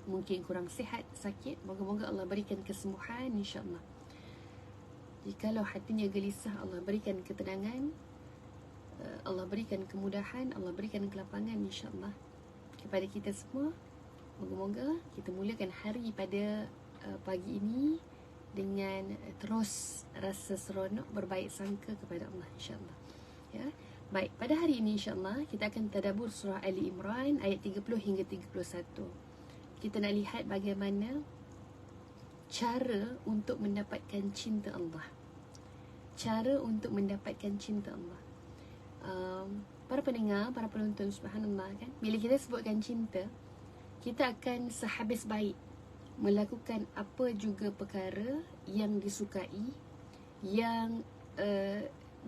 mungkin kurang sihat, sakit, moga-moga Allah berikan kesembuhan insya-Allah. Jikalau hatinya gelisah, Allah berikan ketenangan, Allah berikan kemudahan, Allah berikan kelapangan insya-Allah kepada kita semua. Moga-moga kita mulakan hari pada pagi ini dengan terus rasa seronok, berbaik sangka kepada Allah insya-Allah. Ya. Baik, pada hari ini insya-Allah kita akan tadabbur surah Ali Imran ayat 30 hingga 31. Kita nak lihat bagaimana cara untuk mendapatkan cinta Allah. Cara untuk mendapatkan cinta Allah. Para pendengar, para penonton, subhanallah kan, bila kita sebutkan cinta, kita akan sehabis baik melakukan apa juga perkara yang disukai, yang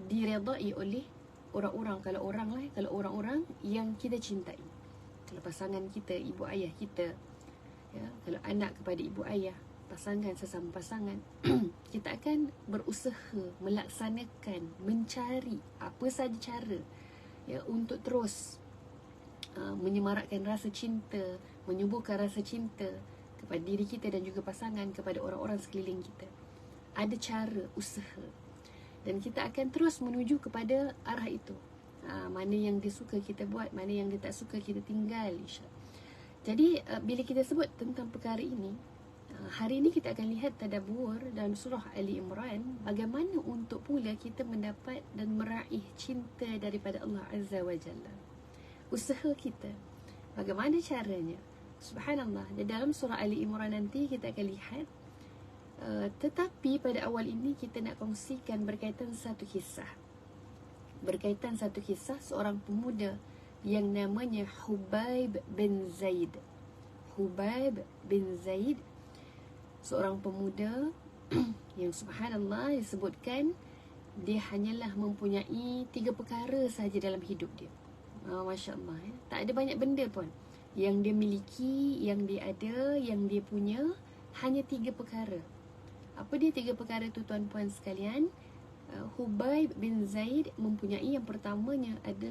diredai oleh orang-orang. Kalau orang-orang yang kita cintai, kalau pasangan kita, ibu ayah kita, ya, kalau anak kepada ibu ayah, pasangan sesama pasangan, kita akan berusaha melaksanakan, mencari apa saja cara, ya, untuk terus menyemarakkan rasa cinta, menyuburkan rasa cinta kepada diri kita dan juga pasangan, kepada orang-orang sekeliling kita. Ada cara, usaha, dan kita akan terus menuju kepada arah itu. Mana yang dia suka kita buat, mana yang dia tak suka kita tinggal, insya-Allah. Jadi bila kita sebut tentang perkara ini, hari ini kita akan lihat tadabbur dalam surah Ali Imran, bagaimana untuk pula kita mendapat dan meraih cinta daripada Allah Azza wa Jalla. Usaha kita, bagaimana caranya? Subhanallah, dalam surah Ali Imran nanti kita akan lihat. Tetapi pada awal ini kita nak kongsikan berkaitan satu kisah. Seorang pemuda yang namanya Hubaib bin Zaid. Hubaib bin Zaid, seorang pemuda yang subhanallah disebutkan dia hanyalah mempunyai 3 perkara sahaja dalam hidup dia. Masya-Allah, ya. Tak ada banyak benda pun yang dia miliki, yang dia ada, yang dia punya, hanya 3 perkara. Apa dia 3 perkara tu tuan-puan sekalian? Hubaib bin Zaid mempunyai, yang pertamanya ada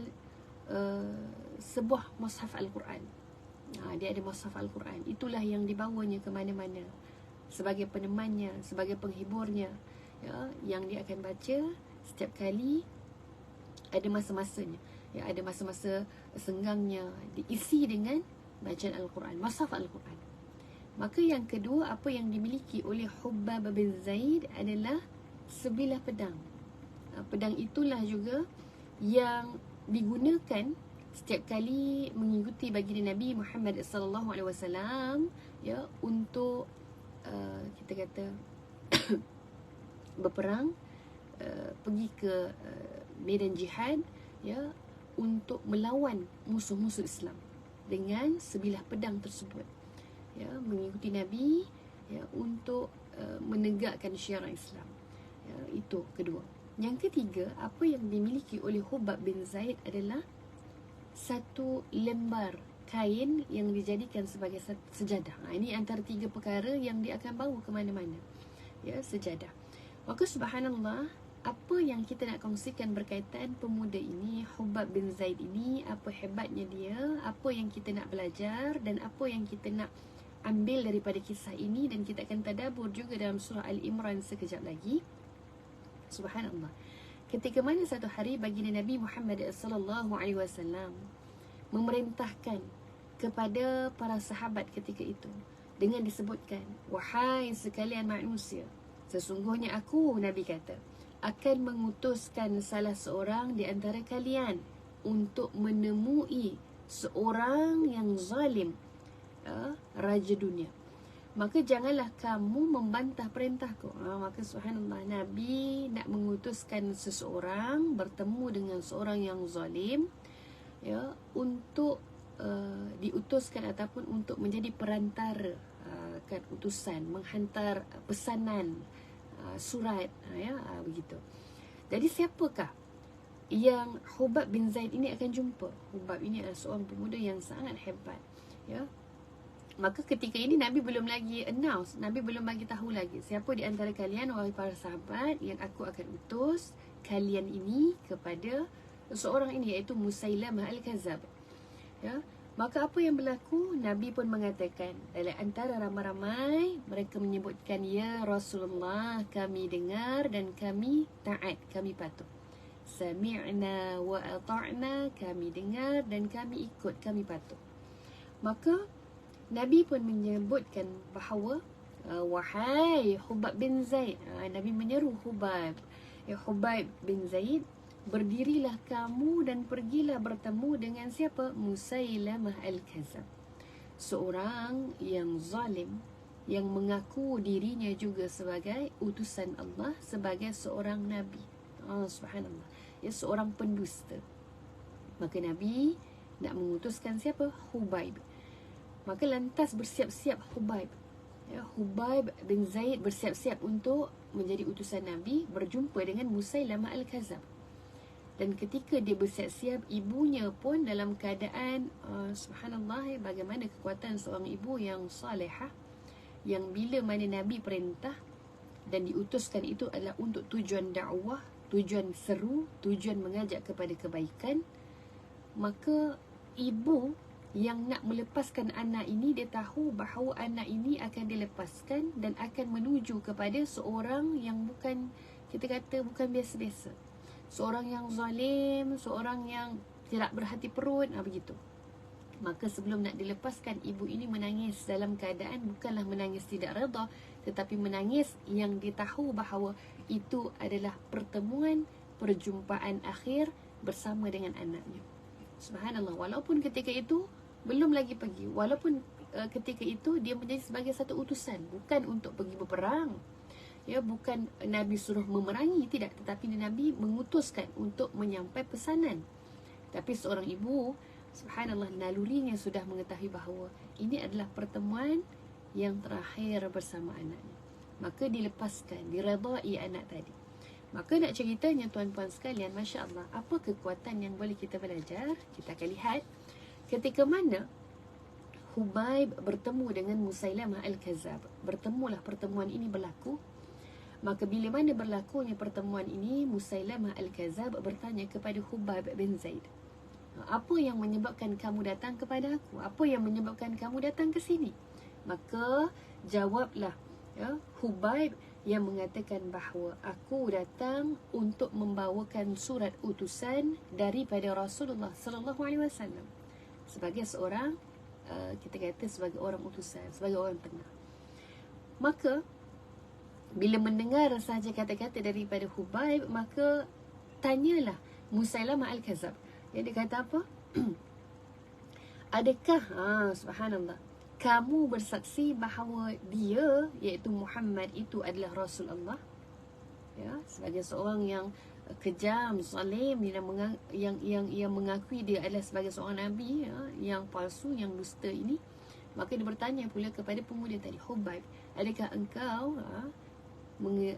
sebuah mushaf Al-Quran. Dia ada mushaf Al-Quran. Itulah yang dibawanya ke mana-mana sebagai penemannya, sebagai penghiburnya, ya, yang dia akan baca setiap kali ada masa-masanya, ya, ada masa-masa senggangnya, diisi dengan bacaan Al-Quran, mushaf Al-Quran. Maka yang kedua, apa yang dimiliki oleh Hubaib bin Zaid adalah sebilah pedang. Pedang itulah juga yang digunakan setiap kali mengikuti baginda Nabi Muhammad sallallahu alaihi wasallam, ya, untuk kita kata berperang, pergi ke medan jihad, ya, untuk melawan musuh-musuh Islam dengan sebilah pedang tersebut, ya, mengikuti Nabi, ya, untuk menegakkan syiar Islam, ya, itu kedua. Yang ketiga, apa yang dimiliki oleh Hubaib bin Zaid adalah satu lembar kain yang dijadikan sebagai sejadah. Ini antara 3 perkara yang dia akan bawa ke mana-mana, ya, sejadah. Maka subhanallah, apa yang kita nak kongsikan berkaitan pemuda ini, Hubaib bin Zaid ini, apa hebatnya dia, apa yang kita nak belajar, dan apa yang kita nak ambil daripada kisah ini, dan kita akan tadabbur juga dalam surah Al-Imran sekejap lagi. Subhanallah, ketika mana satu hari baginda Nabi Muhammad sallallahu alaihi wasallam memerintahkan kepada para sahabat ketika itu dengan disebutkan, wahai sekalian manusia, sesungguhnya aku, Nabi kata, akan mengutuskan salah seorang di antara kalian untuk menemui seorang yang zalim, raja dunia. Maka janganlah kamu membantah perintahku. Maka subhanallah, Nabi nak mengutuskan seseorang bertemu dengan seorang yang zalim, ya, untuk diutuskan ataupun untuk menjadi perantara, kan, utusan, menghantar pesanan, surat, ya, begitu. Jadi siapakah yang Hubaib bin Zaid ini akan jumpa? Hubaib ini adalah seorang pemuda yang sangat hebat, ya. Maka ketika ini Nabi belum lagi announce, Nabi belum bagi tahu lagi siapa di antara kalian, wahai para sahabat, yang aku akan utus kalian ini kepada seorang ini, iaitu Musailamah Al-Kazab, ya. Maka apa yang berlaku? Nabi pun mengatakan, dalam antara ramai-ramai mereka menyebutkan, ya Rasulullah, kami dengar dan kami taat, kami patuh. Sami'na wa ata'na, kami dengar dan kami ikut, kami patuh. Maka Nabi pun menyebutkan bahawa wahai Hubab bin Zaid, Nabi menyeru Hubab, ya Hubab bin Zaid, berdirilah kamu dan pergilah bertemu dengan siapa? Musailamah al-Kazab, seorang yang zalim, yang mengaku dirinya juga sebagai utusan Allah, sebagai seorang Nabi. Subhanallah, ya, seorang pendusta. Maka Nabi nak mengutuskan siapa? Hubaib. Maka lantas bersiap-siap Hubaib, ya, Hubaib bin Zaid bersiap-siap untuk menjadi utusan Nabi, berjumpa dengan Musailamah al-Kazab. Dan ketika dia bersiap-siap, ibunya pun dalam keadaan subhanallah, bagaimana kekuatan seorang ibu yang salihah, yang bila mana Nabi perintah dan diutuskan itu adalah untuk tujuan dakwah, tujuan seru, tujuan mengajak kepada kebaikan, maka ibu yang nak melepaskan anak ini, dia tahu bahawa anak ini akan dilepaskan dan akan menuju kepada seorang yang bukan, kita kata bukan biasa-biasa, seorang yang zalim, seorang yang tidak berhati perut, begitu. Maka sebelum nak dilepaskan, ibu ini menangis dalam keadaan bukanlah menangis tidak redha, tetapi menangis yang ditahu bahawa itu adalah pertemuan, perjumpaan akhir bersama dengan anaknya. Subhanallah, walaupun ketika itu belum lagi pergi, walaupun ketika itu dia menjadi sebagai satu utusan, bukan untuk pergi berperang, ya, bukan Nabi suruh memerangi, tidak, tetapi Nabi mengutuskan untuk menyampai pesanan. Tapi seorang ibu, subhanallah, nalurinya sudah mengetahui bahawa ini adalah pertemuan yang terakhir bersama anaknya. Maka dilepaskan, diredai anak tadi. Maka nak ceritanya tuan-puan sekalian, Masya Allah, apa kekuatan yang boleh kita belajar? Kita akan lihat ketika mana Hubaib bertemu dengan Musailamah al-Kazab. Bertemulah, pertemuan ini berlaku. Maka bila mana berlakunya pertemuan ini, Musailamah al-Kazab bertanya kepada Hubaib bin Zaid, apa yang menyebabkan kamu datang kepada aku? Apa yang menyebabkan kamu datang ke sini? Maka jawablah, ya, Hubaib yang mengatakan bahawa aku datang untuk membawakan surat utusan daripada Rasulullah sallallahu alaihi wasallam, sebagai seorang kita kata sebagai orang utusan, sebagai orang tengah. Maka bila mendengar sahaja kata-kata daripada Hubaib, maka tanyalah Musailamah al-Kazab. Dia kata apa? Adakah, subhanallah, kamu bersaksi bahawa dia, iaitu Muhammad itu adalah Rasul Allah? Ya, sebagai seorang yang kejam, zalim, yang mengakui dia adalah sebagai seorang Nabi, ya, yang palsu, yang dusta ini. Maka dia bertanya pula kepada pemuda tadi, Hubaib, adakah engkau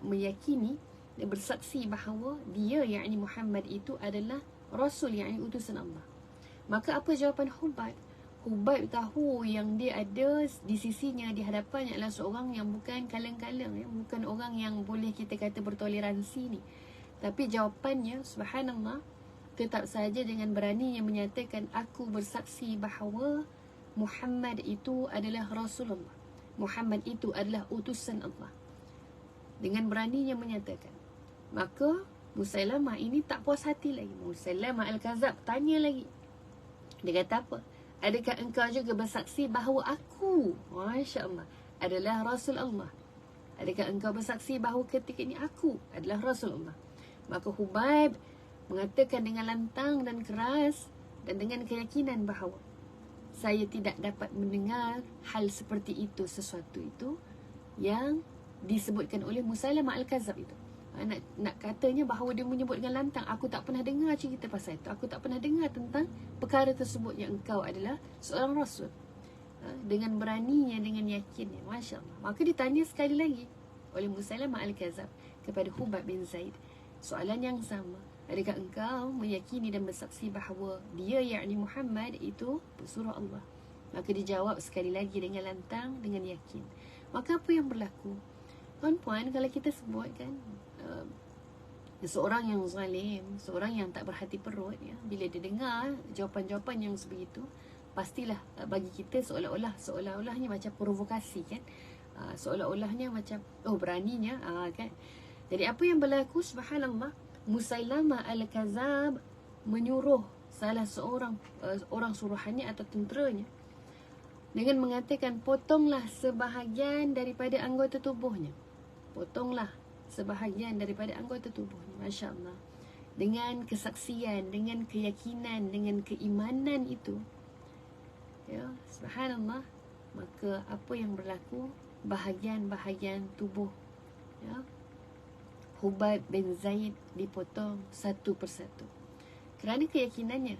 meyakini dan bersaksi bahawa dia, yakni Muhammad itu adalah Rasul, yakni utusan Allah? Maka apa jawapan Hubaib? Hubaib tahu yang dia ada di sisinya, di hadapannya adalah seorang yang bukan kalang-kalang, ya, bukan orang yang boleh kita kata bertoleransi ni. Tapi jawapannya, subhanallah, tetap saja dengan beraninya menyatakan, aku bersaksi bahawa Muhammad itu adalah Rasulullah, Muhammad itu adalah utusan Allah. Dengan beraninya menyatakan. Maka Musailamah ini tak puas hati lagi. Musailamah al-Kazab tanya lagi. Dia kata apa? Adakah engkau juga bersaksi bahawa aku, Masya Allah, adalah Rasul Allah? Adakah engkau bersaksi bahawa ketika ini aku adalah Rasul Allah? Maka Hubaib mengatakan dengan lantang dan keras dan dengan keyakinan bahawa saya tidak dapat mendengar hal seperti itu, sesuatu itu yang disebutkan oleh Musailamah al-Kazab itu. Nak katanya bahawa dia menyebut dengan lantang, aku tak pernah dengar cerita pasal itu, aku tak pernah dengar tentang perkara tersebut yang engkau adalah seorang Rasul. Dengan beraninya, dengan yakinnya, Masya Allah. Maka ditanya sekali lagi oleh Musailamah al-Kazab kepada Hubaib bin Zaid soalan yang sama, adakah engkau meyakini dan bersaksi bahawa dia, yakni Muhammad itu pesuruh Allah? Maka dijawab sekali lagi dengan lantang, dengan yakin. Maka apa yang berlaku? Puan-puan, kalau kita sebut kan, seorang yang zalim, seorang yang tak berhati perut, ya, bila dia dengar jawapan-jawapan yang sebegitu, pastilah bagi kita seolah-olahnya macam provokasi kan. Seolah-olahnya macam beraninya kan. Jadi apa yang berlaku, subhanallah, Musailamah al-Kazab menyuruh salah seorang orang suruhannya atau tenteranya dengan mengatakan, potonglah sebahagian daripada anggota tubuhnya. Potonglah sebahagian daripada anggota tubuhnya. Masya Allah. Dengan kesaksian, dengan keyakinan, dengan keimanan itu, ya, subhanallah, maka apa yang berlaku, bahagian-bahagian tubuh, ya, Hubab bin Zaid dipotong satu persatu. Kerana keyakinannya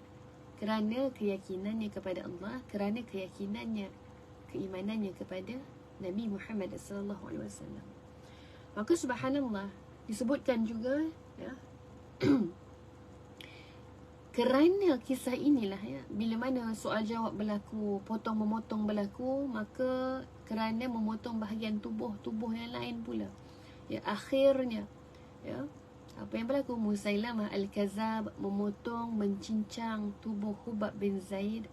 kepada Allah, kerana keimanannya kepada Nabi Muhammad SAW. Maka subhanallah, disebutkan juga, ya, kerana kisah inilah, ya, bila mana soal jawab berlaku, potong memotong berlaku, maka kerana memotong bahagian tubuh yang lain pula, ya, akhirnya, ya, apa yang berlaku, Musailamah al-Kazab memotong, mencincang tubuh Hubab bin Zaid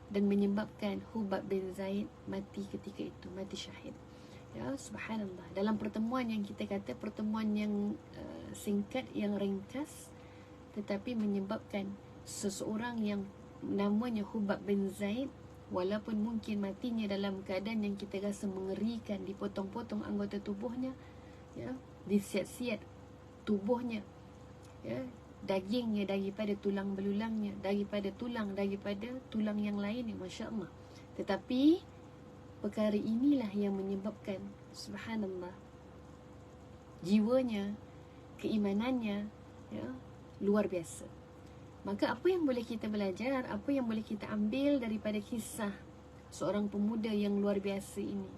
dan menyebabkan Hubab bin Zaid mati ketika itu, mati syahid. Ya, subhanallah. Dalam pertemuan yang kita kata pertemuan yang singkat, yang ringkas, tetapi menyebabkan seseorang yang namanya Hubab bin Zaid, walaupun mungkin matinya dalam keadaan yang kita rasa mengerikan, dipotong-potong anggota tubuhnya, ya, disiat-siat tubuhnya, ya, dagingnya daripada tulang belulangnya, daripada tulang yang lainnya, Masya Allah. Tetapi perkara inilah yang menyebabkan, subhanallah, jiwanya, keimanannya, ya, luar biasa. Maka apa yang boleh kita belajar, apa yang boleh kita ambil daripada kisah seorang pemuda yang luar biasa ini,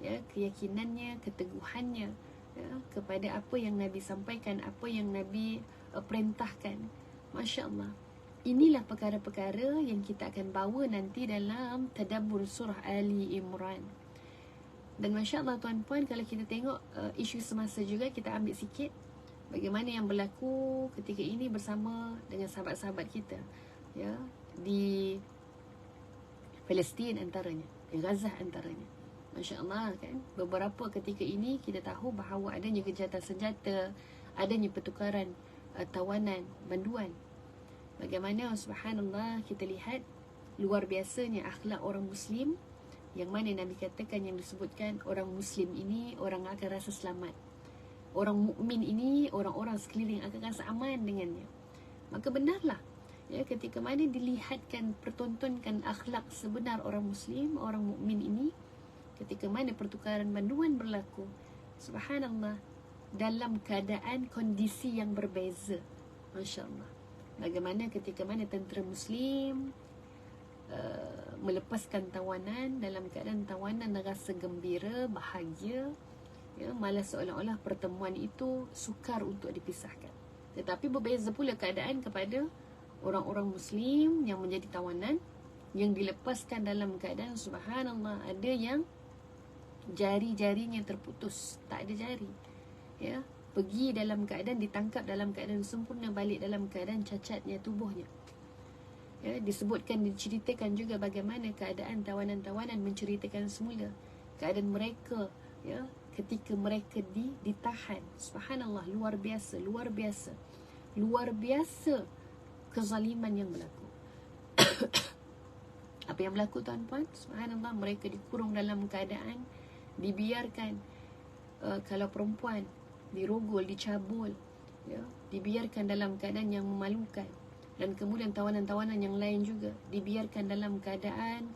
ya, keyakinannya, keteguhannya, ya, kepada apa yang Nabi sampaikan, apa yang Nabi perintahkan. Masya Allah. Inilah perkara-perkara yang kita akan bawa nanti dalam tadabbur surah Ali Imran. Dan Masya Allah tuan-puan, kalau kita tengok isu semasa juga, kita ambil sikit bagaimana yang berlaku ketika ini bersama dengan sahabat-sahabat kita, ya, di Palestin antaranya, di Gaza antaranya. Masya Allah kan, beberapa ketika ini kita tahu bahawa adanya gencatan senjata, adanya pertukaran tawanan, banduan. Bagaimana subhanallah kita lihat luar biasanya akhlak orang Muslim, yang mana Nabi katakan, yang disebutkan, orang Muslim ini orang akan rasa selamat. Orang mukmin ini orang-orang sekeliling akan rasa aman dengannya. Maka benarlah, ya, ketika mana dilihatkan, pertontonkan akhlak sebenar orang Muslim, orang mukmin ini, ketika mana pertukaran banduan berlaku, subhanallah, dalam keadaan kondisi yang berbeza. Masya Allah. Bagaimana ketika mana tentera Muslim melepaskan tawanan, dalam keadaan tawanan rasa gembira, bahagia, ya, malah seolah-olah pertemuan itu sukar untuk dipisahkan. Tetapi berbeza pula keadaan kepada orang-orang Muslim yang menjadi tawanan, yang dilepaskan dalam keadaan subhanallah, ada yang jari-jarinya terputus, tak ada jari, ya, pergi dalam keadaan ditangkap dalam keadaan sempurna, balik dalam keadaan cacatnya tubuhnya. Ya, disebutkan, diceritakan juga bagaimana keadaan tawanan-tawanan, menceritakan semula keadaan mereka, ya, ketika mereka ditahan. Subhanallah, luar biasa kezaliman yang berlaku. Apa yang berlaku tuan-puan? Subhanallah, mereka dikurung dalam keadaan dibiarkan, kalau perempuan dirogol, dicabul, ya, dibiarkan dalam keadaan yang memalukan. Dan kemudian tawanan-tawanan yang lain juga dibiarkan dalam keadaan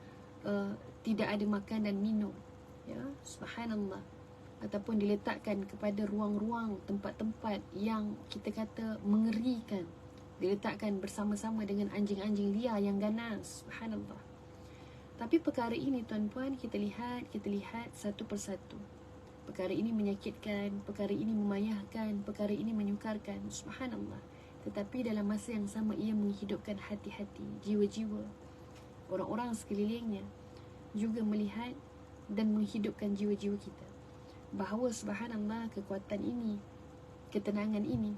tidak ada makan dan minum, ya, subhanallah. Ataupun diletakkan kepada ruang-ruang, tempat-tempat yang kita kata mengerikan, diletakkan bersama-sama dengan anjing-anjing liar yang ganas, subhanallah. Tapi perkara ini tuan-puan, kita lihat satu persatu. Perkara ini menyakitkan, perkara ini memayahkan, perkara ini menyukarkan, subhanallah. Tetapi dalam masa yang sama, ia menghidupkan hati-hati, jiwa-jiwa orang-orang sekelilingnya, juga melihat dan menghidupkan jiwa-jiwa kita, bahawa subhanallah, kekuatan ini, ketenangan ini,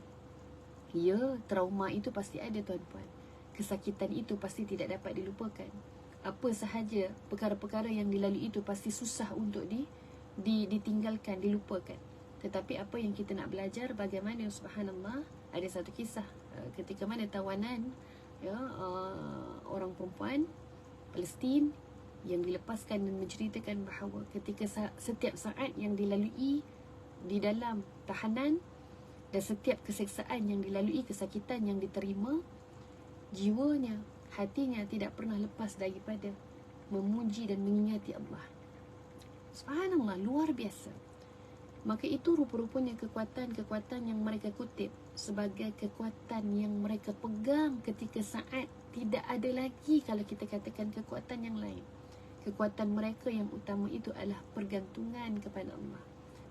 ya, trauma itu pasti ada tuan-puan. kesakitan itu pasti tidak dapat dilupakan. Apa sahaja perkara-perkara yang dilalui itu pasti susah untuk ditinggalkan, dilupakan. Tetapi apa yang kita nak belajar, bagaimana subhanallah, ada satu kisah ketika mana tawanan orang perempuan Palestin yang dilepaskan dan menceritakan bahawa ketika setiap saat yang dilalui di dalam tahanan dan setiap keseksaan yang dilalui, kesakitan yang diterima, jiwanya, hatinya tidak pernah lepas daripada memuji dan mengingati Allah. Subhanallah, luar biasa. Maka itu rupa-rupanya kekuatan-kekuatan yang mereka kutip sebagai kekuatan yang mereka pegang ketika saat tidak ada lagi, kalau kita katakan kekuatan yang lain. Kekuatan mereka yang utama itu adalah pergantungan kepada Allah.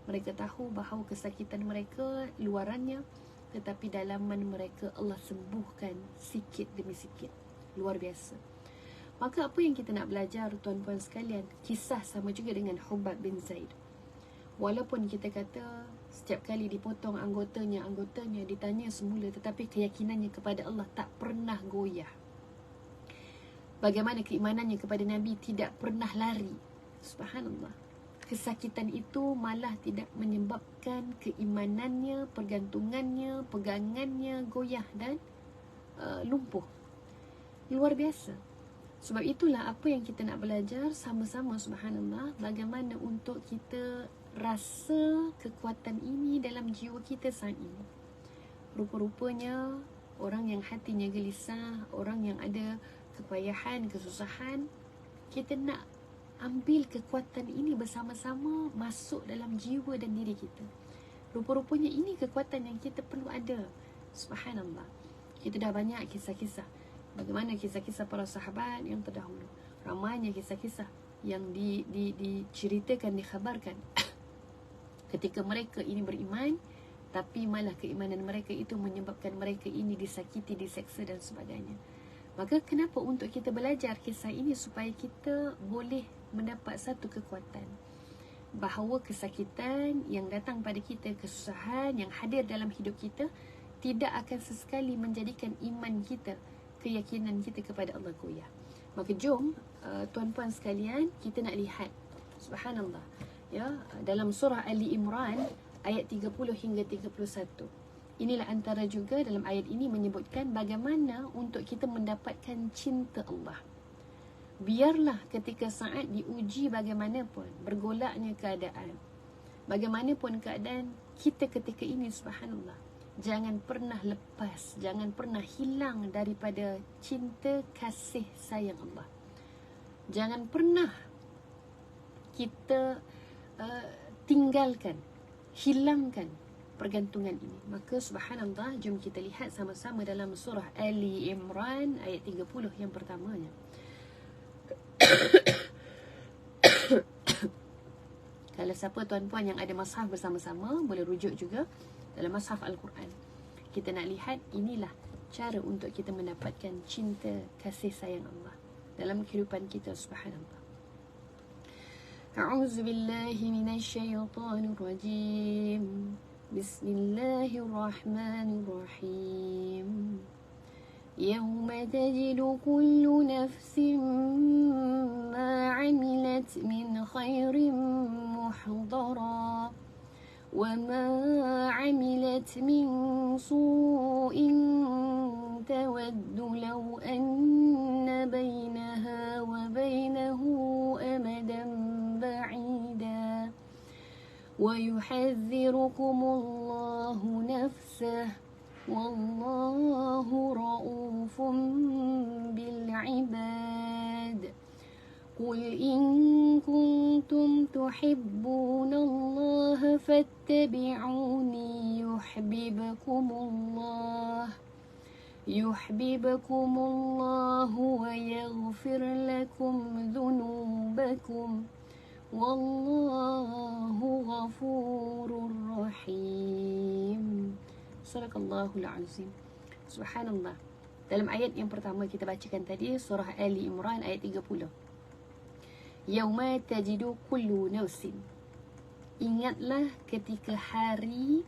Mereka tahu bahawa kesakitan mereka luarannya, tetapi dalaman mereka Allah sembuhkan sikit demi sikit. Luar biasa. Maka apa yang kita nak belajar, tuan-puan sekalian, kisah sama juga dengan Hubab bin Zaid. Walaupun kita kata setiap kali dipotong anggotanya ditanya semula, tetapi keyakinannya kepada Allah tak pernah goyah. Bagaimana keimanannya kepada Nabi tidak pernah lari. Subhanallah. Kesakitan itu malah tidak menyebabkan keimanannya, pergantungannya, pegangannya goyah dan lumpuh. Luar biasa. Sebab itulah apa yang kita nak belajar sama-sama, subhanallah, bagaimana untuk kita rasa kekuatan ini dalam jiwa kita saat ini. Rupa-rupanya orang yang hatinya gelisah, orang yang ada kepayahan, kesusahan, kita nak ambil kekuatan ini bersama-sama masuk dalam jiwa dan diri kita. Rupa-rupanya ini kekuatan yang kita perlu ada. Subhanallah. Kita dah banyak kisah-kisah. Bagaimana kisah-kisah para sahabat yang terdahulu. Ramainya kisah-kisah yang diceritakan, dikhabarkan. Ketika mereka ini beriman, tapi malah keimanan mereka itu menyebabkan mereka ini disakiti, diseksa dan sebagainya. Maka kenapa untuk kita belajar kisah ini, supaya kita boleh mendapat satu kekuatan bahawa kesakitan yang datang pada kita, kesusahan yang hadir dalam hidup kita, tidak akan sesekali menjadikan iman kita, keyakinan kita kepada Allah goyah. Maka jom tuan-puan sekalian, kita nak lihat, subhanallah, dalam surah Ali Imran ayat 30 hingga 31. Inilah antara juga dalam ayat ini menyebutkan bagaimana untuk kita mendapatkan cinta Allah. Biarlah ketika saat diuji bagaimanapun bergolaknya keadaan, bagaimanapun keadaan kita ketika ini, subhanallah, jangan pernah lepas, jangan pernah hilang daripada cinta kasih sayang Allah. Jangan pernah kita tinggalkan, hilangkan pergantungan ini. Maka subhanallah, jom kita lihat sama-sama dalam surah Ali Imran ayat 30 yang pertamanya. Kalau siapa tuan-puan yang ada mushaf bersama-sama, boleh rujuk juga dalam mushaf Al-Quran. Kita nak lihat, inilah cara untuk kita mendapatkan cinta kasih sayang Allah dalam kehidupan kita, subhanallah. A'udzu billahi minasyaitonir rajim. Bismillahirrahmanirrahim. يوم تجد كل نفس ما عملت من خير محضرا وما عملت من سوء تود لو أن بينها وبينه أمدا بعيدا ويحذركم الله نفسه والله رؤوف بالعباد قل إن كنتم تحبون الله فاتبعوني يحببكم الله ويغفر لكم ذنوبكم والله غفور رحيم. Sadaqallahul azim. Subhanallah. Dalam ayat yang pertama kita bacakan tadi, surah Ali Imran ayat 30. Yauma tajidu kullu nafsin. Ingatlah ketika hari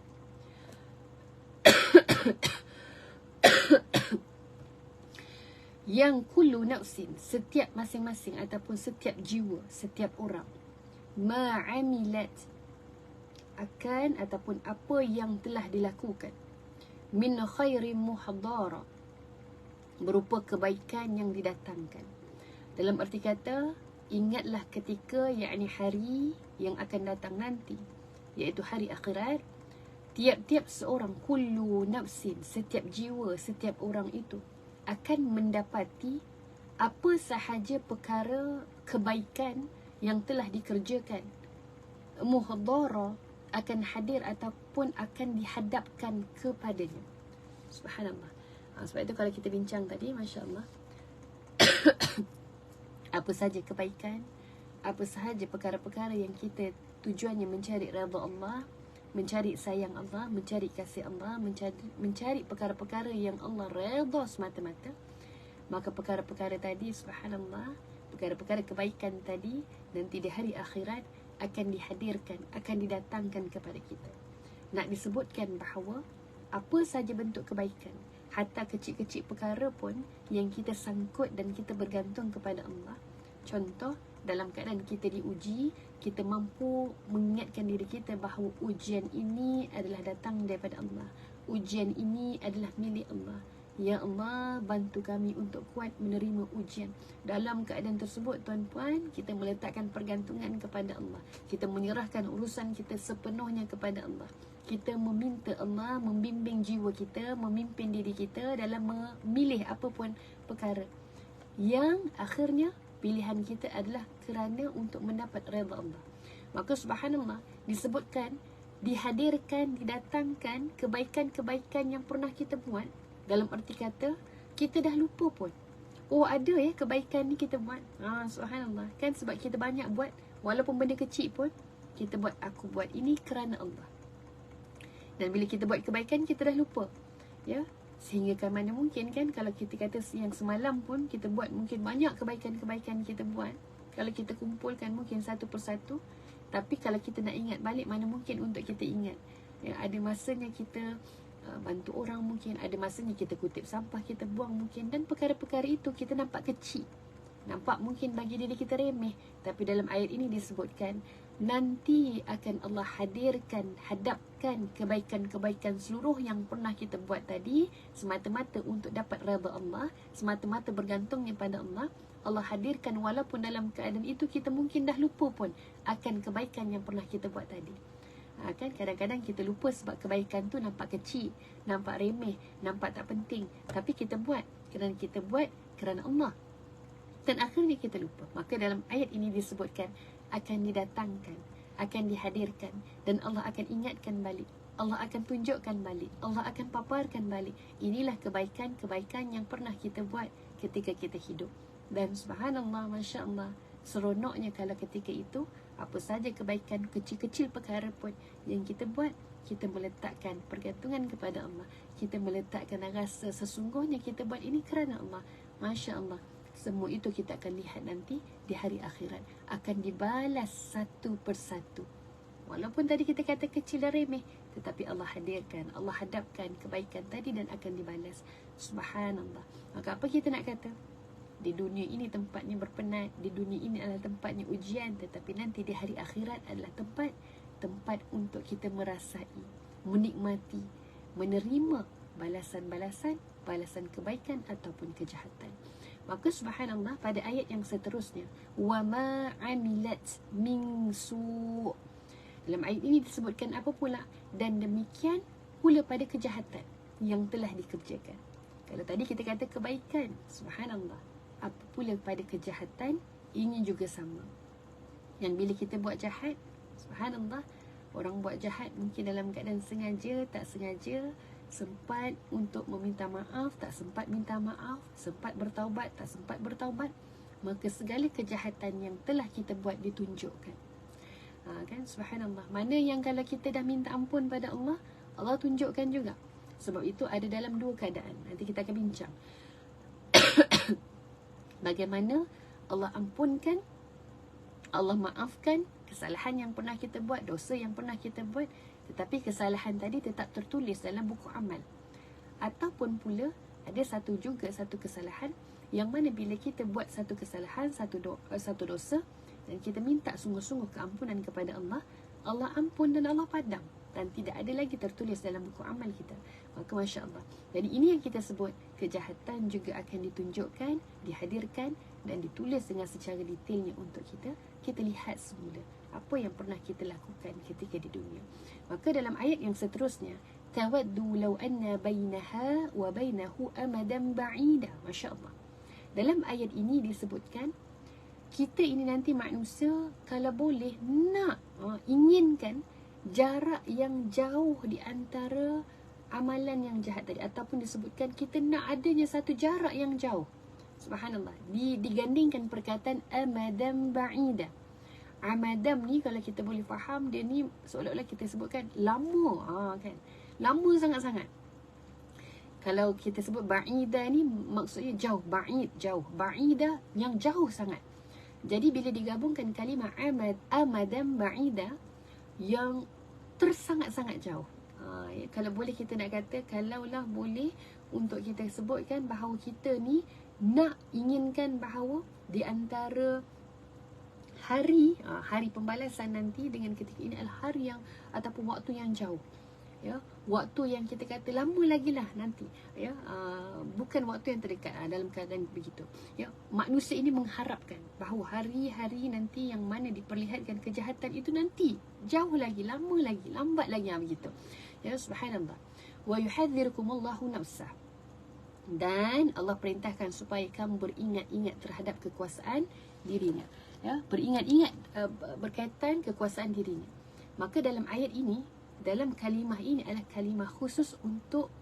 yang kullu nafsin, setiap masing-masing ataupun setiap jiwa, setiap orang, ma'amilat, akan ataupun apa yang telah dilakukan, min khairin muhadara, berupa kebaikan yang didatangkan. Dalam arti kata, ingatlah ketika, yakni hari yang akan datang nanti, iaitu hari akhirat, tiap-tiap seorang, kullu nafsin, setiap jiwa, setiap orang itu akan mendapati apa sahaja perkara kebaikan yang telah dikerjakan. Muhadara, akan hadir ataupun akan dihadapkan kepadanya. Subhanallah. Sebab itu kalau kita bincang tadi, Masya Allah, apa sahaja kebaikan, apa sahaja perkara-perkara yang kita tujuannya mencari redha Allah, mencari sayang Allah, mencari kasih Allah, mencari perkara-perkara yang Allah redha semata-mata, maka perkara-perkara tadi, subhanallah, perkara-perkara kebaikan tadi nanti di hari akhirat akan dihadirkan, akan didatangkan kepada kita. Nak disebutkan bahawa apa saja bentuk kebaikan, hatta kecil-kecil perkara pun yang kita sangkut dan kita bergantung kepada Allah. Contoh, dalam keadaan kita diuji, kita mampu mengingatkan diri kita bahawa ujian ini adalah datang daripada Allah. Ujian ini adalah milik Allah. Ya Allah, bantu kami untuk kuat menerima ujian. Dalam keadaan tersebut, tuan-puan, kita meletakkan pergantungan kepada Allah. Kita menyerahkan urusan kita sepenuhnya kepada Allah. Kita meminta Allah membimbing jiwa kita, memimpin diri kita dalam memilih apapun perkara yang akhirnya pilihan kita adalah kerana untuk mendapat redha Allah. Maka subhanallah, disebutkan, dihadirkan, didatangkan kebaikan-kebaikan yang pernah kita buat. Dalam arti kata, kita dah lupa pun, oh ada ya kebaikan ni kita buat. Subhanallah. Kan sebab kita banyak buat, walaupun benda kecil pun, kita buat, aku buat ini kerana Allah. Dan bila kita buat kebaikan, kita dah lupa. Ya, sehingga kan mana mungkin kan, kalau kita kata yang semalam pun kita buat mungkin banyak kebaikan-kebaikan kita buat, kalau kita kumpulkan mungkin satu persatu, tapi kalau kita nak ingat balik, mana mungkin untuk kita ingat. Ya, ada masanya kita bantu orang mungkin, ada masanya kita kutip sampah, kita buang mungkin, dan perkara-perkara itu kita nampak kecil, nampak mungkin bagi diri kita remeh, tapi dalam ayat ini disebutkan nanti akan Allah hadirkan, hadapkan kebaikan-kebaikan seluruh yang pernah kita buat tadi, semata-mata untuk dapat redha Allah, semata-mata bergantungnya pada Allah. Allah hadirkan walaupun dalam keadaan itu kita mungkin dah lupa pun akan kebaikan yang pernah kita buat tadi. Kan kadang-kadang kita lupa sebab kebaikan tu nampak kecil, nampak remeh, nampak tak penting, tapi kita buat kerana kita buat kerana Allah, dan akhirnya kita lupa. Maka dalam ayat ini disebutkan akan didatangkan, akan dihadirkan, dan Allah akan ingatkan balik, Allah akan tunjukkan balik, Allah akan paparkan balik. Inilah kebaikan-kebaikan yang pernah kita buat ketika kita hidup. Dan subhanallah, Masya Allah, seronoknya kalau ketika itu, apa saja kebaikan, kecil-kecil perkara pun yang kita buat, kita meletakkan pergantungan kepada Allah, kita meletakkan rasa sesungguhnya kita buat ini kerana Allah. Masya Allah, semua itu kita akan lihat nanti di hari akhirat, akan dibalas satu persatu. Walaupun tadi kita kata kecil dan remeh, tetapi Allah hadirkan, Allah hadapkan kebaikan tadi dan akan dibalas. Subhanallah. Maka apa kita nak kata? Di dunia ini tempatnya berpenat, di dunia ini adalah tempatnya ujian, tetapi nanti di hari akhirat adalah tempat untuk kita merasai, menikmati, menerima balasan-balasan, balasan kebaikan ataupun kejahatan. Maka subhanallah, pada ayat yang seterusnya, wa ma amilat min su', dalam ayat ini disebutkan apa pula? Dan demikian pula pada kejahatan yang telah dikerjakan. Kalau tadi kita kata kebaikan, subhanallah, apa pula pada kejahatan, ini juga sama. Yang bila kita buat jahat, subhanallah, orang buat jahat mungkin dalam keadaan sengaja, tak sengaja, sempat untuk meminta maaf, tak sempat minta maaf, sempat bertaubat, tak sempat bertaubat, maka segala kejahatan yang telah kita buat ditunjukkan. Kan subhanallah, mana yang kalau kita dah minta ampun pada Allah, Allah tunjukkan juga. Sebab itu ada dalam dua keadaan, nanti kita akan bincang. Bagaimana Allah ampunkan, Allah maafkan kesalahan yang pernah kita buat, dosa yang pernah kita buat, tetapi kesalahan tadi tetap tertulis dalam buku amal. Ataupun pula ada satu kesalahan Yang mana bila kita buat satu kesalahan, satu dosa, dan kita minta sungguh-sungguh keampunan kepada Allah, Allah ampun dan Allah padam, dan tidak ada lagi tertulis dalam buku amal kita. Maka Masya Allah. Jadi ini yang kita sebut, kejahatan juga akan ditunjukkan, dihadirkan dan ditulis dengan secara detailnya untuk kita. Kita lihat semula apa yang pernah kita lakukan ketika di dunia. Maka dalam ayat yang seterusnya, tawaddu law anna bainaha wa bainahu amadan ba'ida. Masya Allah. Dalam ayat ini disebutkan, kita ini nanti manusia kalau boleh nak inginkan jarak yang jauh di antara amalan yang jahat tadi, ataupun disebutkan kita nak adanya satu jarak yang jauh. Subhanallah. Digandingkan perkataan amadan ba'ida. Amadam ni kalau kita boleh faham, dia ni seolah-olah kita sebutkan lama, kan? Lama sangat-sangat. Kalau kita sebut ba'ida ni maksudnya jauh, ba'id jauh, ba'ida yang jauh sangat. Jadi bila digabungkan kalimah amadan ba'ida yang tersangat-sangat jauh. Kalau boleh kita nak kata, kalaulah boleh untuk kita sebutkan bahawa kita ni nak inginkan bahawa di antara hari pembalasan nanti dengan ketika ini adalah hari yang ataupun waktu yang jauh. Ya, waktu yang kita kata lama lagi lah nanti, ya, bukan waktu yang terdekat, dalam keadaan begitu. Ya, manusia ini mengharapkan bahawa hari-hari nanti yang mana diperlihatkan kejahatan itu nanti jauh lagi, lama lagi, lambat lagi, begitu. Ya, subhanallah. Wa yuhadzirukumullahu nafsah. Dan Allah perintahkan supaya kamu beringat-ingat terhadap kekuasaan dirinya. Ya, beringat-ingat berkaitan kekuasaan dirinya. Maka dalam ayat ini, dalam kalimah ini adalah kalimah khusus untuk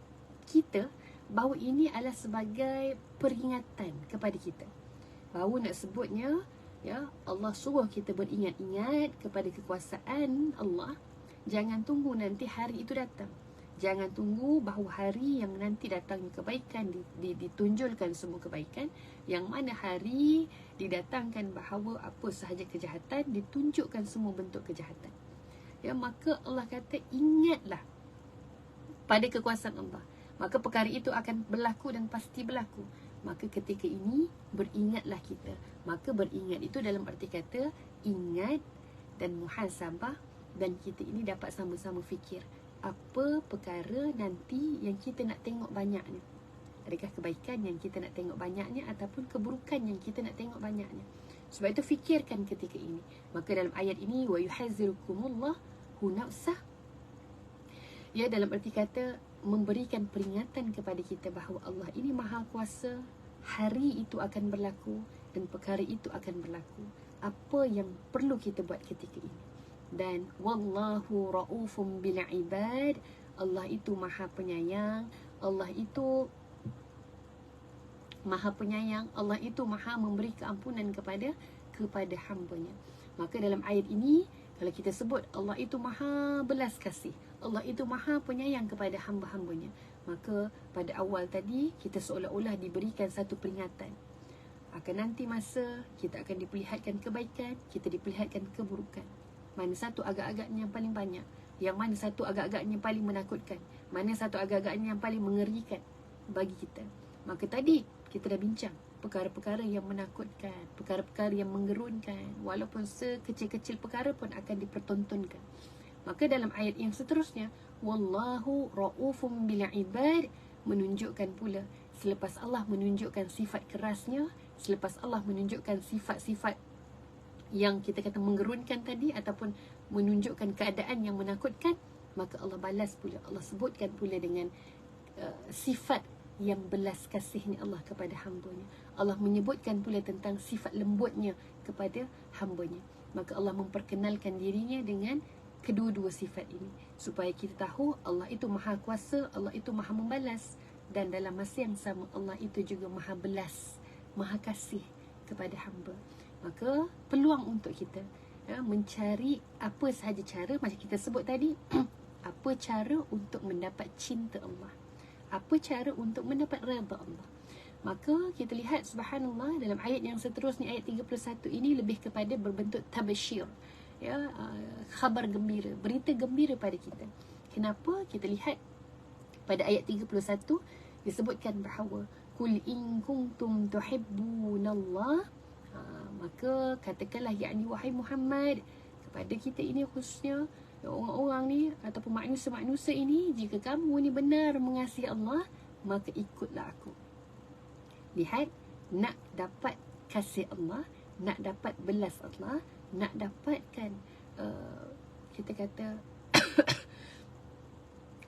kita, bahawa ini adalah sebagai peringatan kepada kita. Bahawa nak sebutnya, ya, Allah suruh kita beringat-ingat kepada kekuasaan Allah. Jangan tunggu nanti hari itu datang. Jangan tunggu bahawa hari yang nanti datangnya kebaikan, ditunjulkan semua kebaikan. Yang mana hari didatangkan bahawa apa sahaja kejahatan, ditunjukkan semua bentuk kejahatan. Ya, maka Allah kata ingatlah pada kekuasaan Allah. Maka perkara itu akan berlaku dan pasti berlaku. Maka ketika ini beringatlah kita. Maka beringat itu dalam arti kata ingat dan muhasabah, dan kita ini dapat sama-sama fikir apa perkara nanti yang kita nak tengok banyaknya. Adakah kebaikan yang kita nak tengok banyaknya ataupun keburukan yang kita nak tengok banyaknya. Sebab itu fikirkan ketika ini. Maka dalam ayat ini, wa yuhadzirukumullahu nafsah, ya, dalam arti kata memberikan peringatan kepada kita bahawa Allah ini maha kuasa, hari itu akan berlaku dan perkara itu akan berlaku. Apa yang perlu kita buat ketika ini. Dan wallahu raufum bil ibad, Allah itu maha penyayang, Allah itu maha penyayang, Allah itu maha memberi keampunan kepada hamba-Nya. Maka dalam ayat ini, kalau kita sebut Allah itu maha belas kasih, Allah itu maha penyayang kepada hamba-hambanya, maka pada awal tadi kita seolah-olah diberikan satu peringatan. Akan nanti masa kita akan diperlihatkan kebaikan, kita diperlihatkan keburukan. Mana satu agak-agaknya yang paling banyak, yang mana satu agak-agaknya yang paling menakutkan, mana satu agak-agaknya yang paling mengerikan bagi kita. Maka tadi kita dah bincang perkara-perkara yang menakutkan, perkara-perkara yang menggerunkan, walaupun sekecil-kecil perkara pun akan dipertontonkan. Maka dalam ayat yang seterusnya, wallahu raufum bil ibad, menunjukkan pula selepas Allah menunjukkan sifat kerasnya, selepas Allah menunjukkan sifat-sifat yang kita kata menggerunkan tadi ataupun menunjukkan keadaan yang menakutkan, maka Allah balas pula, Allah sebutkan pula dengan sifat yang belas kasihnya Allah kepada hamba-Nya. Allah menyebutkan pula tentang sifat lembutnya kepada hamba-Nya. Maka Allah memperkenalkan dirinya dengan kedua-dua sifat ini, supaya kita tahu Allah itu maha kuasa, Allah itu maha membalas, dan dalam masa yang sama Allah itu juga maha belas, maha kasih kepada hamba. Maka peluang untuk kita, ya, mencari apa sahaja cara, macam kita sebut tadi, apa cara untuk mendapat cinta Allah, apa cara untuk mendapat redha Allah. Maka kita lihat subhanallah dalam ayat yang seterusnya, ayat 31 ini lebih kepada berbentuk tabasyir, ya, khabar gembira, berita gembira pada kita. Kenapa? Kita lihat pada ayat 31 disebutkan bahawa Qul in kuntum tuhibbunallah, maka katakanlah yakni wahai Muhammad kepada kita ini khususnya orang-orang ni ataupun manusia-manusia ini, jika kamu ni benar mengasihi Allah, maka ikutlah aku. Lihat, nak dapat kasih Allah, nak dapat belas Allah, nak dapatkan kita kata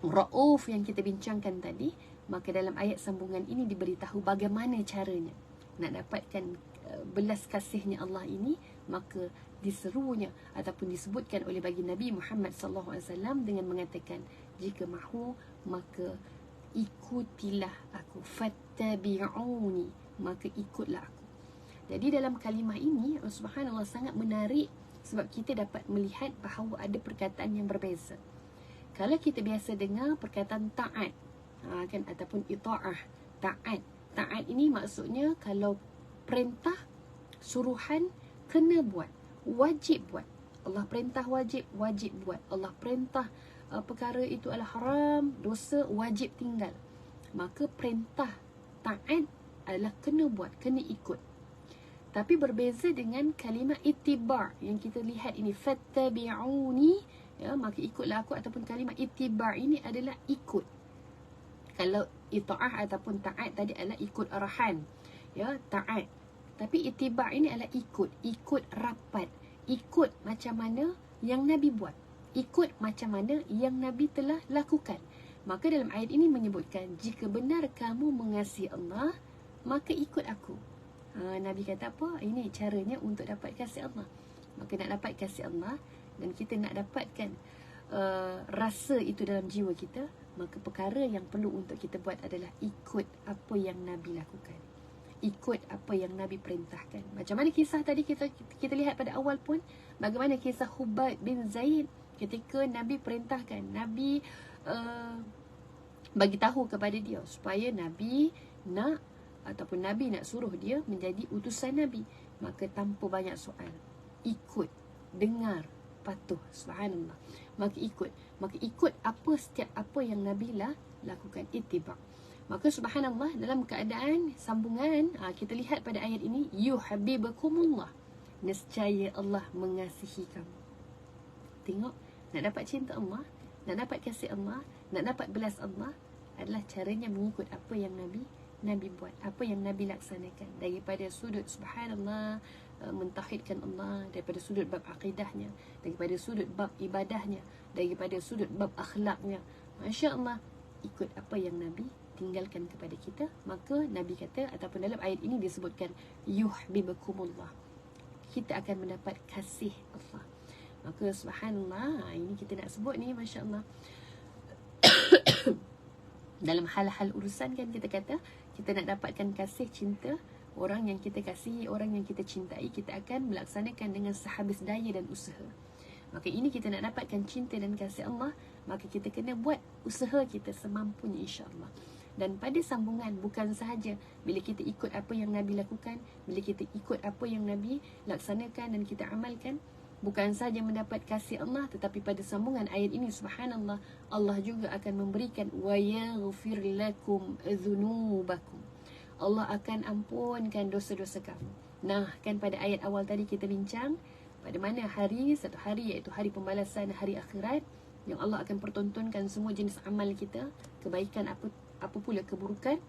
Rauf yang kita bincangkan tadi, maka dalam ayat sambungan ini diberitahu bagaimana caranya nak dapatkan belas kasihnya Allah ini. Maka diserunya ataupun disebutkan oleh bagi Nabi Muhammad SAW dengan mengatakan, jika mahu maka ikutilah aku, fattabi'uni, maka ikutlah aku. Jadi dalam kalimah ini, subhanallah, sangat menarik sebab kita dapat melihat bahawa ada perkataan yang berbeza. Kalau kita biasa dengar perkataan taat, kan, ataupun ita'ah, taat ini maksudnya kalau perintah, suruhan, kena buat, wajib buat. Allah perintah wajib buat. Allah perintah perkara itu adalah haram, dosa, wajib tinggal. Maka perintah taat adalah kena buat, kena ikut. Tapi berbeza dengan kalimah ittiba' yang kita lihat ini, fattabi'uni, ya, maka ikutlah aku, ataupun kalimah ittiba' ini adalah ikut. Kalau ita'ah ataupun taat tadi adalah ikut arahan, ya, taat. Tapi ittiba' ini adalah ikut rapat, ikut macam mana yang Nabi buat, ikut macam mana yang Nabi telah lakukan. Maka dalam ayat ini menyebutkan, jika benar kamu mengasihi Allah, maka ikut aku. Nabi kata apa? Ini caranya untuk dapat kasih Allah. Maka nak dapat kasih Allah dan kita nak dapatkan rasa itu dalam jiwa kita, maka perkara yang perlu untuk kita buat adalah ikut apa yang Nabi lakukan, ikut apa yang Nabi perintahkan. Macam mana kisah tadi kita lihat pada awal pun, bagaimana kisah Khubayb bin Zaid ketika Nabi perintahkan, Nabi bagi tahu kepada dia supaya Nabi nak ataupun Nabi nak suruh dia menjadi utusan Nabi, maka tanpa banyak soal, ikut, dengar, patuh, subhanallah, maka ikut setiap apa yang Nabi lakukan, ittiba'. Maka subhanallah, dalam keadaan sambungan, kita lihat pada ayat ini, yuhibbukumullah, nescaya Allah mengasihi kamu. Tengok, nak dapat cinta Allah, nak dapat kasih Allah, nak dapat belas Allah, adalah caranya mengikut apa yang Nabi buat, apa yang Nabi laksanakan, daripada sudut subhanallah mentauhidkan Allah, daripada sudut bab akidahnya, daripada sudut bab ibadahnya, daripada sudut bab akhlaknya. Masya Allah, ikut apa yang Nabi tinggalkan kepada kita. Maka Nabi kata, ataupun dalam ayat ini disebutkan, yuhibbukumullah, kita akan mendapat kasih Allah. Maka subhanallah, ini kita nak sebut ni, Masya Allah. Dalam hal-hal urusan kan kita kata, kita nak dapatkan kasih cinta orang yang kita kasihi, orang yang kita cintai, kita akan melaksanakan dengan sehabis daya dan usaha. Maka ini kita nak dapatkan cinta dan kasih Allah, maka kita kena buat usaha kita semampunya, insya-Allah. Dan pada sambungan, bukan sahaja bila kita ikut apa yang Nabi lakukan, bila kita ikut apa yang Nabi laksanakan dan kita amalkan, bukan sahaja mendapat kasih Allah, tetapi pada sambungan ayat ini, subhanallah, Allah juga akan memberikan wa yaghfir lakum dzunubakum, Allah akan ampunkan dosa-dosa kamu. Nah, kan pada ayat awal tadi kita bincang pada mana satu hari iaitu hari pembalasan, hari akhirat, yang Allah akan pertontonkan semua jenis amal kita, kebaikan apa pula keburukan.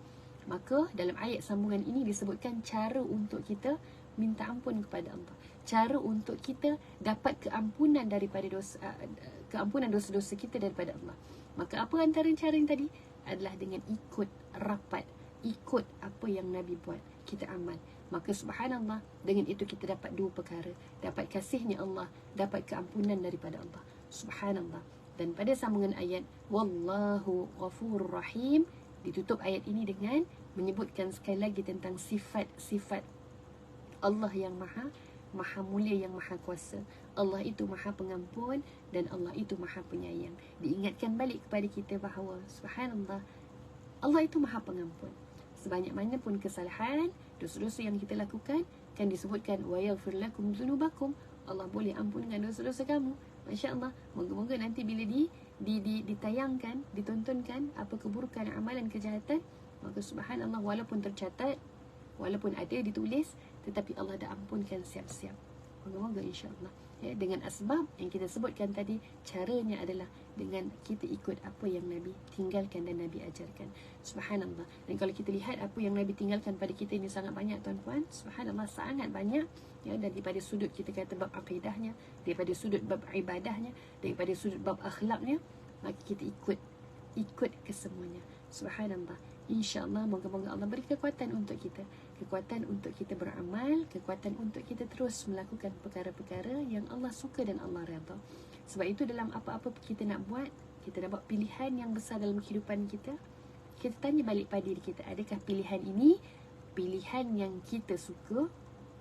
Maka dalam ayat sambungan ini disebutkan cara untuk kita minta ampun kepada Allah, cara untuk kita dapat keampunan daripada dosa-dosa kita daripada Allah. Maka apa antara cara yang tadi adalah dengan ikut rapat, ikut apa yang Nabi buat, kita amal. Maka subhanallah, dengan itu kita dapat dua perkara, dapat kasihnya Allah, dapat keampunan daripada Allah, subhanallah. Dan pada sambungan ayat wallahu ghafurur rahim, ditutup ayat ini dengan menyebutkan sekali lagi tentang sifat-sifat Allah yang maha mulia, yang maha kuasa. Allah itu maha pengampun dan Allah itu maha penyayang. Diingatkan balik kepada kita bahawa subhanallah, Allah itu maha pengampun. Sebanyak mana pun kesalahan, dosa-dosa yang kita lakukan, kan disebutkan wa yaghfir lakum dzunubakum, Allah boleh ampunkan dosa-dosa kamu. Masya Allah, moga-moga nanti bila ditayangkan, ditontonkan apa keburukan, amalan, kejahatan, Maka subhanallah, walaupun tercatat, walaupun ada ditulis, tetapi Allah dah ampunkan siap-siap. Moga-moga insya-Allah ya, dengan asbab yang kita sebutkan tadi, caranya adalah dengan kita ikut apa yang Nabi tinggalkan dan Nabi ajarkan. Subhanallah. Dan kalau kita lihat apa yang Nabi tinggalkan pada kita ini sangat banyak tuan-puan. Subhanallah, sangat banyak ya, daripada sudut kita kata bab akidahnya, daripada sudut bab ibadahnya, daripada sudut bab akhlaknya, maka kita ikut kesemuanya. Subhanallah. InsyaAllah, moga-moga Allah beri kekuatan untuk kita, kekuatan untuk kita beramal, kekuatan untuk kita terus melakukan perkara-perkara yang Allah suka dan Allah redha. Sebab itu dalam apa-apa kita nak buat, kita nak buat pilihan yang besar dalam kehidupan kita, kita tanya balik pada diri kita, adakah pilihan ini pilihan yang kita suka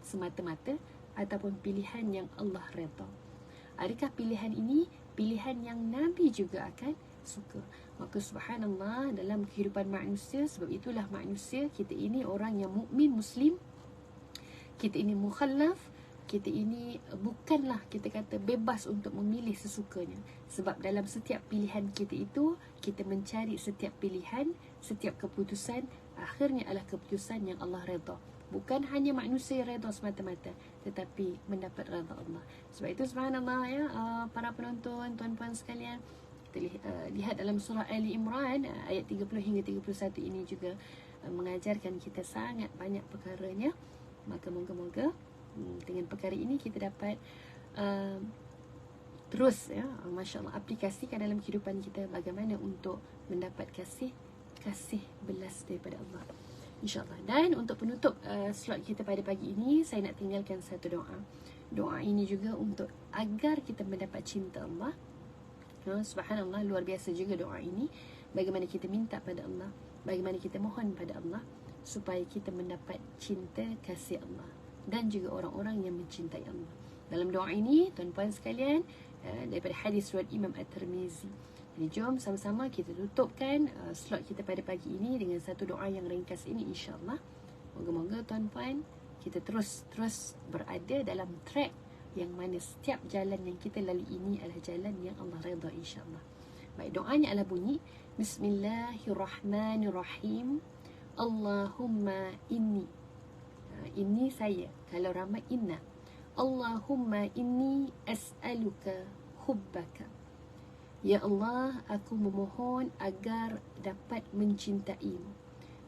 semata-mata ataupun pilihan yang Allah redha? Adakah pilihan ini pilihan yang Nabi juga akan suka? Maka subhanallah, dalam kehidupan manusia, sebab itulah manusia, kita ini orang yang mukmin muslim, kita ini mukhallaf, kita ini bukanlah kita kata bebas untuk memilih sesukanya. Sebab dalam setiap pilihan kita itu, kita mencari setiap pilihan, setiap keputusan akhirnya adalah keputusan yang Allah redha. Bukan hanya manusia yang redha semata-mata, tetapi mendapat redha Allah. Sebab itu subhanallah ya, para penonton, tuan-puan sekalian, kita lihat dalam surah Ali Imran ayat 30 hingga 31 ini juga mengajarkan kita sangat banyak perkaranya. Maka moga-moga dengan perkara ini kita dapat terus ya, masya-Allah, aplikasikan dalam kehidupan kita bagaimana untuk mendapat kasih belas daripada Allah, insya-Allah. Dan untuk penutup slot kita pada pagi ini, saya nak tinggalkan satu doa. Doa ini juga untuk agar kita mendapat cinta Allah. Subhanallah, luar biasa juga doa ini. Bagaimana kita minta pada Allah, bagaimana kita mohon pada Allah supaya kita mendapat cinta kasih Allah dan juga orang-orang yang mencintai Allah. Dalam doa ini, tuan-puan sekalian, daripada hadis riwayat Imam At-Tirmizi. Jadi jom sama-sama kita tutupkan slot kita pada pagi ini dengan satu doa yang ringkas ini, insya-Allah. Moga-moga tuan-puan kita terus berada dalam track yang mana setiap jalan yang kita lalui ini adalah jalan yang Allah redha, insya-Allah. Baik, doanya adalah bunyi Bismillahirrahmanirrahim. Allahumma inni. Ini saya, kalau ramai inna. Allahumma inni as'aluka hubbaka. Ya Allah, aku memohon agar dapat mencintaimu.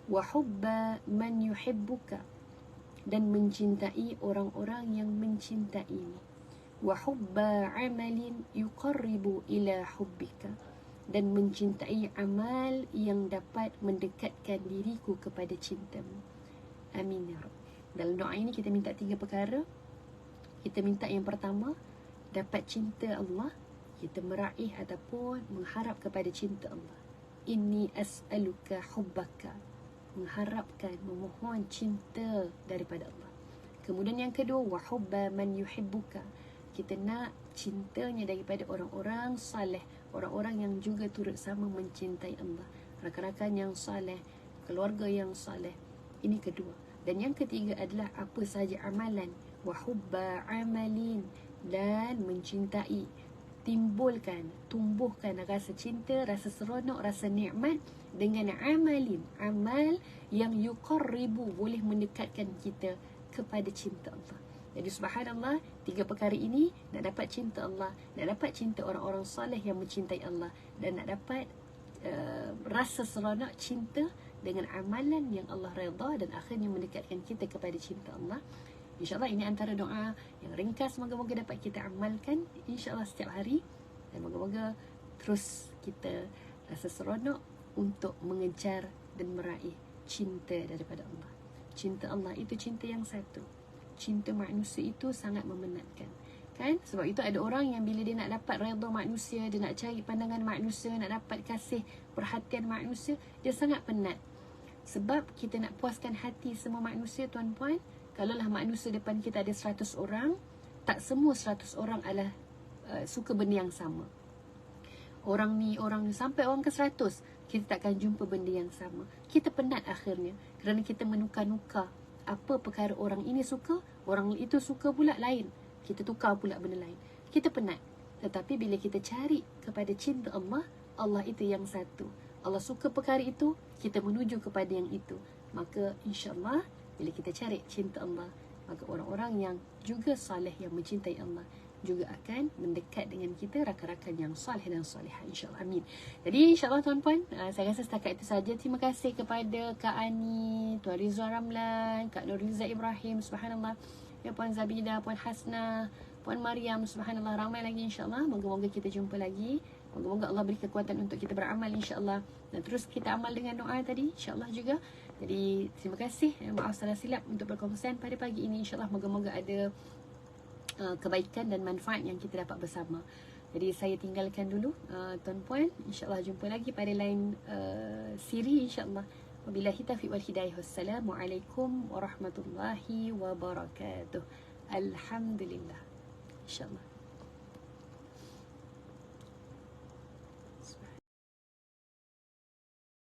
Wa hubba man yuhibbuka, dan mencintai orang-orang yang mencintaimu. Wa hubba amalin yuqarribu ila hubbika, dan mencintai amal yang dapat mendekatkan diriku kepada cintamu. Amin ya Rabb. Dalam doa ini kita minta 3 perkara. Kita minta yang pertama, dapat cinta Allah. Kita meraih ataupun mengharap kepada cinta Allah. Inni as'aluka hubbaka, mengharapkan, memohon cinta daripada Allah. Kemudian yang kedua, wa hubba man yuhibbuka, kita nak cintanya daripada orang-orang saleh, orang-orang yang juga turut sama mencintai Allah, rakan-rakan yang saleh, keluarga yang saleh. Ini kedua. Dan yang ketiga adalah apa sahaja amalan, wa hubba amalin, dan mencintai, tumbuhkan rasa cinta, rasa seronok, rasa nikmat dengan amalin, amal yang yuqarribu, boleh mendekatkan kita kepada cinta Allah. Jadi subhanallah, 3 perkara ini nak dapat cinta Allah, nak dapat cinta orang-orang soleh yang mencintai Allah, dan nak dapat rasa seronok cinta dengan amalan yang Allah redha dan akhirnya mendekatkan kita kepada cinta Allah. InsyaAllah ini antara doa yang ringkas, moga-moga dapat kita amalkan insyaAllah setiap hari. Dan moga-moga terus kita rasa seronok untuk mengejar dan meraih cinta daripada Allah. Cinta Allah itu cinta yang satu. Cinta manusia itu sangat memenatkan, kan? Sebab itu ada orang yang bila dia nak dapat redha manusia, dia nak cari pandangan manusia, nak dapat kasih perhatian manusia, dia sangat penat. Sebab kita nak puaskan hati semua manusia, tuan-puan, kalaulah manusia depan kita ada 100 orang, tak semua 100 orang adalah suka benda yang sama. Orang ni sampai orang ke 100, kita takkan jumpa benda yang sama. Kita penat akhirnya kerana kita menukar-nukar apa perkara orang ini suka, orang itu suka pula lain. Kita tukar pula benda lain. Kita penat. Tetapi bila kita cari kepada cinta Allah, Allah itu yang satu. Allah suka perkara itu, kita menuju kepada yang itu. Maka insya-Allah bila kita cari cinta Allah, maka orang-orang yang juga saleh, yang mencintai Allah juga akan mendekat dengan kita, rakan-rakan yang saleh dan salihah, insya-Allah. Amin. Jadi insya-Allah tuan-puan, saya rasa setakat itu saja. Terima kasih kepada Kak Ani, Tuan Rizwan Ramlan, Kak Nurliza Ibrahim, subhanallah, ya, Puan Zabida, Puan Hasna, Puan Mariam, subhanallah, ramai lagi insya-Allah. Moga-moga kita jumpa lagi. Moga-moga Allah beri kekuatan untuk kita beramal insya-Allah, dan terus kita amal dengan doa tadi insya-Allah juga. Jadi terima kasih, maaf salah silap untuk perkongsian pada pagi ini. InsyaAllah moga-moga ada kebaikan dan manfaat yang kita dapat bersama. Jadi saya tinggalkan dulu tuan-puan. InsyaAllah jumpa lagi pada lain siri insyaAllah. Wabillahi taufiq wal hidayah. Wassalamualaikum warahmatullahi wabarakatuh. Alhamdulillah. InsyaAllah.